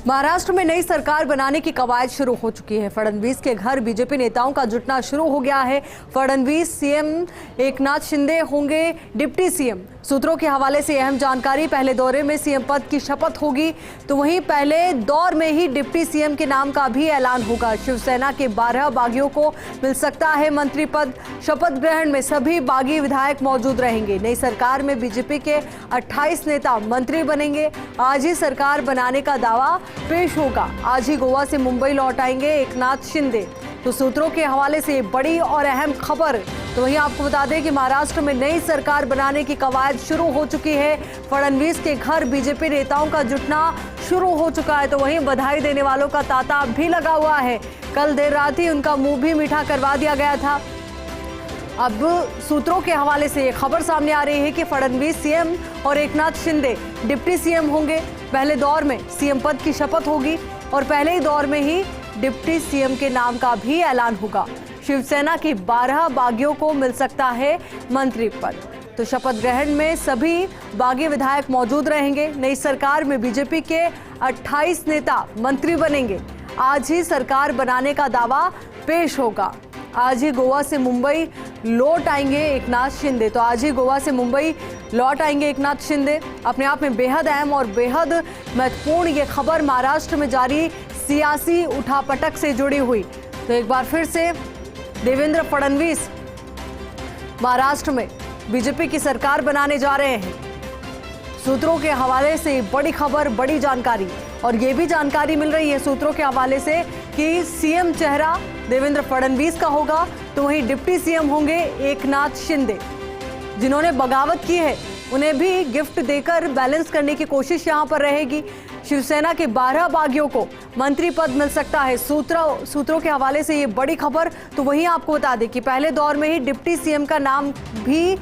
महाराष्ट्र में नई सरकार बनाने की कवायद शुरू हो चुकी है। फडणवीस के घर बीजेपी नेताओं का जुटना शुरू हो गया है। फडणवीस सीएम एकनाथ शिंदे होंगे डिप्टी सीएम। सूत्रों के हवाले से अहम जानकारी, पहले दौरे में सीएम पद की शपथ होगी, तो वहीं पहले दौर में ही डिप्टी सीएम के नाम का भी ऐलान होगा। शिवसेना के 12 बागियों को मिल सकता है मंत्री पद। शपथ ग्रहण में सभी बागी विधायक मौजूद रहेंगे। नई सरकार में बीजेपी के 28 नेता मंत्री बनेंगे। आज ही सरकार बनाने का दावा पेश होगा। आज ही गोवा से मुंबई लौट आएंगे एकनाथ शिंदे। तो सूत्रों के हवाले से बड़ी और अहम खबर। तो वहीं आपको बता दें कि महाराष्ट्र में नई सरकार बनाने की कवायद शुरू हो चुकी है। फडणवीस के घर बीजेपी नेताओं का जुटना शुरू हो चुका है, तो वहीं बधाई देने वालों का तांता भी लगा हुआ है। कल देर रात ही उनका मुंह भी मीठा करवा दिया गया था। अब सूत्रों के हवाले से ये खबर सामने आ रही है कि फडणवीस सीएम और एकनाथ शिंदे डिप्टी सीएम होंगे। पहले दौर में सीएम पद की शपथ होगी और पहले ही दौर में ही डिप्टी सीएम के नाम का भी ऐलान होगा। शिवसेना की 12 बागियों को मिल सकता है मंत्री पद। तो शपथ ग्रहण में सभी बागी विधायक मौजूद रहेंगे। नई सरकार में बीजेपी के 28 नेता मंत्री बनेंगे। आज ही सरकार बनाने का दावा पेश होगा। आज ही गोवा से मुंबई लौट आएंगे एकनाथ शिंदे। तो आज ही गोवा से मुंबई लौट आएंगे एकनाथ शिंदे। अपने आप में बेहद अहम और बेहद महत्वपूर्ण ये खबर महाराष्ट्र में जारी सियासी उठापटक से जुड़ी हुई। तो एक बार फिर से देवेंद्र फडणवीस महाराष्ट्र में बीजेपी की सरकार बनाने जा रहे हैं। सूत्रों के हवाले से बड़ी खबर, बड़ी जानकारी। और ये भी जानकारी मिल रही है सूत्रों के हवाले से कि सीएम चेहरा देवेंद्र फडणवीस का होगा, तो वहीं डिप्टी सीएम होंगे एकनाथ शिंदे। जिन्होंने बगावत की है उन्हें भी गिफ्ट देकर बैलेंस करने की कोशिश यहां पर रहेगी। शिवसेना के 12 बागियों को मंत्री पद मिल सकता है। सूत्रों के हवाले से ये बड़ी खबर। तो वहीं आपको बता दें कि पहले दौर में ही डिप्टी सीएम का नाम भी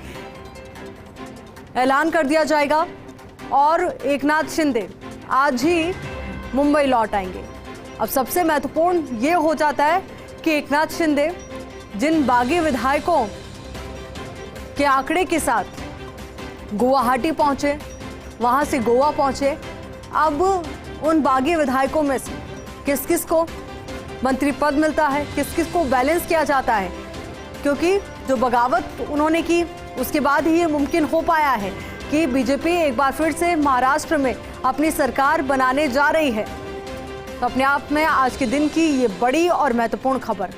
ऐलान कर दिया जाएगा और एकनाथ शिंदे आज ही मुंबई लौट आएंगे। अब सबसे महत्वपूर्ण ये हो जाता है कि एकनाथ शिंदे जिन बागी विधायकों के आंकड़े के साथ गुवाहाटी पहुंचे, वहां से गोवा पहुंचे, अब उन बागी विधायकों में से किस किस को मंत्री पद मिलता है, किस किस को बैलेंस किया जाता है, क्योंकि जो बगावत उन्होंने की उसके बाद ही ये मुमकिन हो पाया है कि बीजेपी एक बार फिर से महाराष्ट्र में अपनी सरकार बनाने जा रही है। तो अपने आप में आज के दिन की ये बड़ी और महत्वपूर्ण खबर।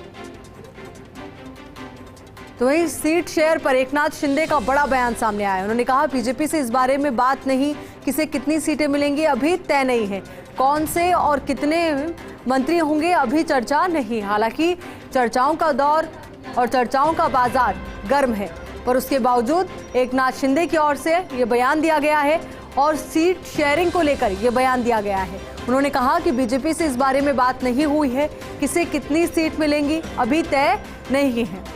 तो वहीं सीट शेयर पर एकनाथ शिंदे का बड़ा बयान सामने आया। उन्होंने कहा बीजेपी से इस बारे में बात नहीं, किसे कितनी सीटें मिलेंगी अभी तय नहीं है, कौन से और कितने मंत्री होंगे अभी चर्चा नहीं। हालांकि चर्चाओं का दौर और चर्चाओं का बाजार गर्म है, पर उसके बावजूद एकनाथ शिंदे की ओर से ये बयान दिया गया है और सीट शेयरिंग को लेकर ये बयान दिया गया है। उन्होंने कहा कि बीजेपी से इस बारे में बात नहीं हुई है, किसे कितनी सीट मिलेंगी अभी तय नहीं है।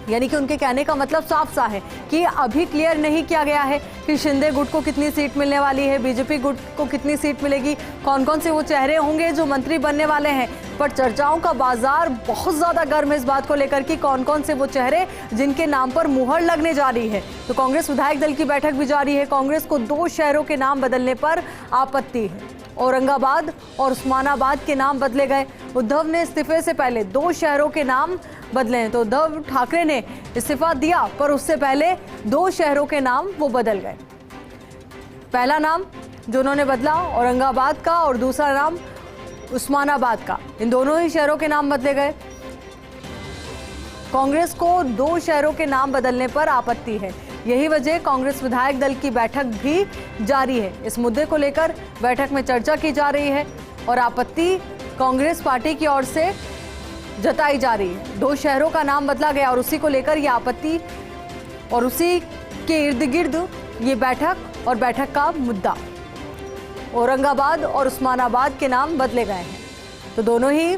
यानी कि उनके कहने का मतलब साफ सा है कि अभी क्लियर नहीं किया गया है कि शिंदे गुट को कितनी सीट मिलने वाली है, बीजेपी गुट को कितनी सीट मिलेगी, कौन कौन से वो चेहरे होंगे जो मंत्री बनने वाले हैं। पर चर्चाओं का बाजार बहुत ज्यादा गर्म है इस बात को लेकर कि कौन कौन से वो चेहरे जिनके नाम पर मुहर लगने जा रही है। तो कांग्रेस विधायक दल की बैठक भी जारी है। कांग्रेस को 2 शहरों के नाम बदलने पर आपत्ति है। औरंगाबाद और उस्मानाबाद के नाम बदले गए। उद्धव ने इस्तीफे से पहले 2 शहरों के नाम बदले हैं। तो उद्धव ठाकरे ने इस्तीफा दिया, पर उससे पहले 2 शहरों के नाम वो बदल गए। पहला नाम जो उन्होंने बदला औरंगाबाद का और दूसरा नाम उस्मानाबाद का। इन दोनों ही शहरों के नाम बदले गए। कांग्रेस को 2 शहरों के नाम बदलने पर आपत्ति है। यही वजह कांग्रेस विधायक दल की बैठक भी जारी है। इस मुद्दे को लेकर बैठक में चर्चा की जा रही है और आपत्ति कांग्रेस पार्टी की ओर से जताई जा रही है। 2 शहरों का नाम बदला गया और उसी को लेकर ये आपत्ति और उसी के इर्द गिर्द ये बैठक और बैठक का मुद्दा। औरंगाबाद और उस्मानाबाद के नाम बदले गए हैं। तो दोनों ही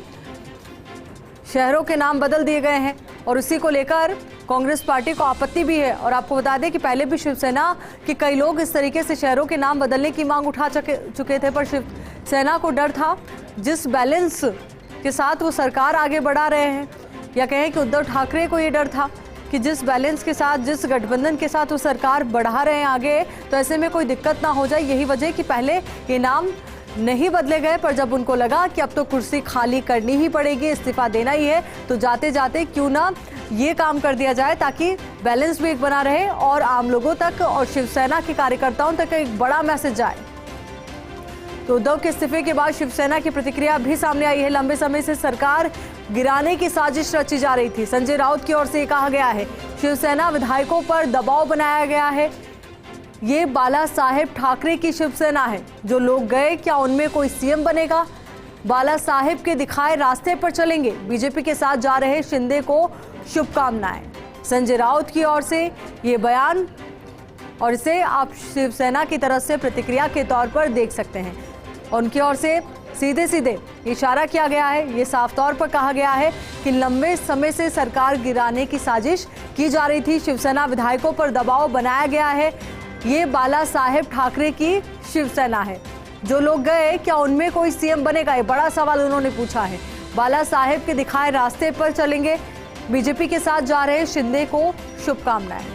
शहरों के नाम बदल दिए गए हैं और उसी को लेकर कांग्रेस पार्टी को आपत्ति भी है। और आपको बता दें कि पहले भी शिवसेना के कई लोग इस तरीके से शहरों के नाम बदलने की मांग उठा चुके थे, पर शिवसेना को डर था जिस बैलेंस के साथ वो सरकार आगे बढ़ा रहे हैं, या कहें कि उद्धव ठाकरे को ये डर था कि जिस बैलेंस के साथ, जिस गठबंधन के साथ वो सरकार बढ़ा रहे हैं आगे, तो ऐसे में कोई दिक्कत ना हो जाए। यही वजह कि पहले ये नाम नहीं बदले गए, पर जब उनको लगा कि अब तो कुर्सी खाली करनी ही पड़ेगी, इस्तीफा देना ही है, तो जाते जाते क्यों ना ये काम कर दिया जाए ताकि बैलेंस भी एक बना रहे और आम लोगों तक और शिवसेना के कार्यकर्ताओं तक एक बड़ा मैसेज जाए। तो उद्धव के इस्तीफे के बाद शिवसेना की प्रतिक्रिया भी सामने आई है। लंबे समय से सरकार गिराने की साजिश रची जा रही थी। संजय राउत की ओर से कहा गया है शिवसेना विधायकों पर दबाव बनाया गया है। ये बाला साहेब ठाकरे की शिवसेना है। जो लोग गए क्या उनमें कोई सीएम बनेगा? बाला साहेब के दिखाए रास्ते पर चलेंगे। बीजेपी के साथ जा रहे शिंदे को शुभकामनाएं। संजय राउत की ओर से ये बयान और इसे आप शिवसेना की तरफ से प्रतिक्रिया के तौर पर देख सकते हैं। उनकी ओर से सीधे सीधे इशारा किया गया है। ये साफ तौर पर कहा गया है कि लंबे समय से सरकार गिराने की साजिश की जा रही थी। शिवसेना विधायकों पर दबाव बनाया गया है। ये बाला साहेब ठाकरे की शिवसेना है। जो लोग गए क्या उनमें कोई सीएम बनेगा? ये बड़ा सवाल उन्होंने पूछा है। बाला साहेब के दिखाए रास्ते पर चलेंगे। बीजेपी के साथ जा रहे शिंदे को शुभकामनाएं।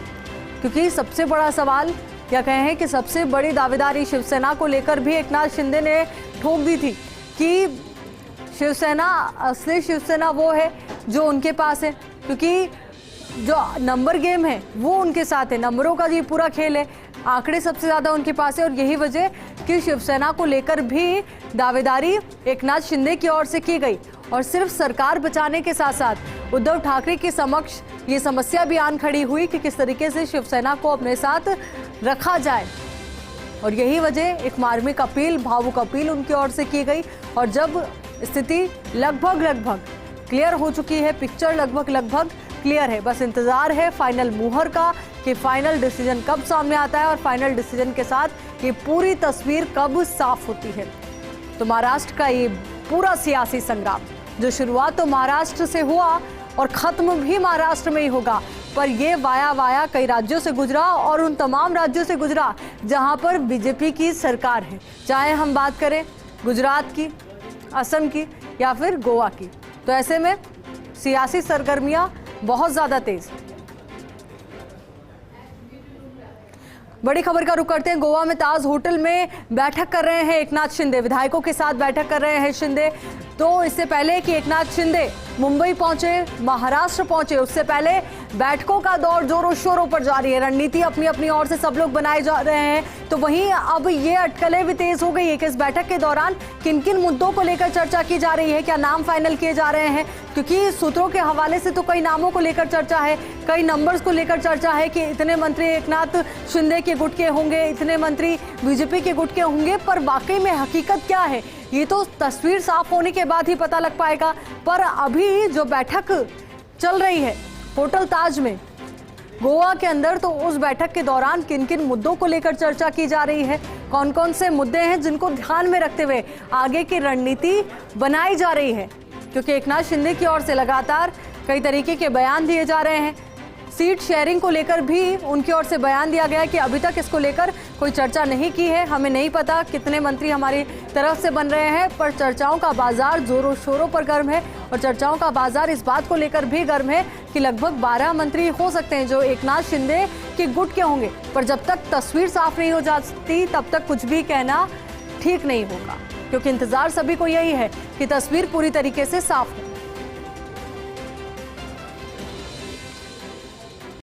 क्योंकि सबसे बड़ा सवाल या कहें कि सबसे बड़ी दावेदारी शिवसेना को लेकर भी एकनाथ शिंदे ने ठोक दी थी कि शिवसेना, असली शिवसेना वो है जो उनके पास है, क्योंकि जो नंबर गेम है वो उनके साथ है। नंबरों का ये पूरा खेल है, आंकड़े सबसे ज़्यादा उनके पास है। और यही वजह कि शिवसेना को लेकर भी दावेदारी एकनाथ शिंदे की ओर से की गई। और सिर्फ सरकार बचाने के साथ साथ उद्धव ठाकरे के समक्ष ये समस्या भी आन खड़ी हुई कि किस तरीके से शिवसेना को अपने साथ रखा जाए। और यही वजह एक मार्मिक अपील, भावुक अपील उनकी ओर से की गई। और जब स्थिति लगभग क्लियर हो चुकी है, पिक्चर लगभग क्लियर है, बस इंतजार है फाइनल मुहर का कि फाइनल डिसीजन कब सामने आता है और फाइनल डिसीजन के साथ ये पूरी तस्वीर कब साफ होती है। तो महाराष्ट्र का ये पूरा सियासी संग्राम जो शुरुआत तो महाराष्ट्र से हुआ और खत्म भी महाराष्ट्र में ही होगा, पर ये वाया कई राज्यों से गुजरा और उन तमाम राज्यों से गुजरा जहां पर बीजेपी की सरकार है। चाहे हम बात करें गुजरात की, असम की या फिर गोवा की, तो ऐसे में सियासी सरगर्मियां बहुत ज्यादा तेज। बड़ी खबर का रुख करते हैं। गोवा में ताज होटल में बैठक कर रहे हैं एकनाथ शिंदे, विधायकों के साथ बैठक कर रहे हैं शिंदे। तो इससे पहले कि एकनाथ शिंदे मुंबई पहुंचे, महाराष्ट्र पहुंचे, उससे पहले बैठकों का दौर जोरों शोरों पर जारी है। रणनीति अपनी अपनी ओर से सब लोग बनाए जा रहे हैं। तो वहीं अब ये अटकलें भी तेज हो गई है कि इस बैठक के दौरान किन किन मुद्दों को लेकर चर्चा की जा रही है, क्या नाम फाइनल किए जा रहे हैं। क्योंकि सूत्रों के हवाले से तो कई नामों को लेकर चर्चा है, कई नंबर्स को लेकर चर्चा है कि इतने मंत्री एकनाथ शिंदे के गुट के होंगे, इतने मंत्री बीजेपी के गुट के होंगे। पर वाकई में हकीकत क्या है ये तो तस्वीर साफ होने के बाद ही पता लग पाएगा। पर अभी जो बैठक चल रही है होटल ताज में गोवा के अंदर, तो उस बैठक के दौरान किन किन मुद्दों को लेकर चर्चा की जा रही है, कौन कौन से मुद्दे हैं जिनको ध्यान में रखते हुए आगे की रणनीति बनाई जा रही है। क्योंकि एकनाथ शिंदे की ओर से लगातार कई तरीके के बयान दिए जा रहे हैं। सीट शेयरिंग को लेकर भी उनकी ओर से बयान दिया गया है कि अभी तक इसको लेकर कोई चर्चा नहीं की है, हमें नहीं पता कितने मंत्री हमारी तरफ से बन रहे हैं। पर चर्चाओं का बाजार जोरों शोरों पर गर्म है और चर्चाओं का बाजार इस बात को लेकर भी गर्म है कि लगभग 12 मंत्री हो सकते हैं जो एकनाथ शिंदे के गुट के होंगे। पर जब तक तस्वीर साफ नहीं हो जाती तब तक कुछ भी कहना ठीक नहीं होगा, क्योंकि इंतजार सभी को यही है कि तस्वीर पूरी तरीके से साफ हो।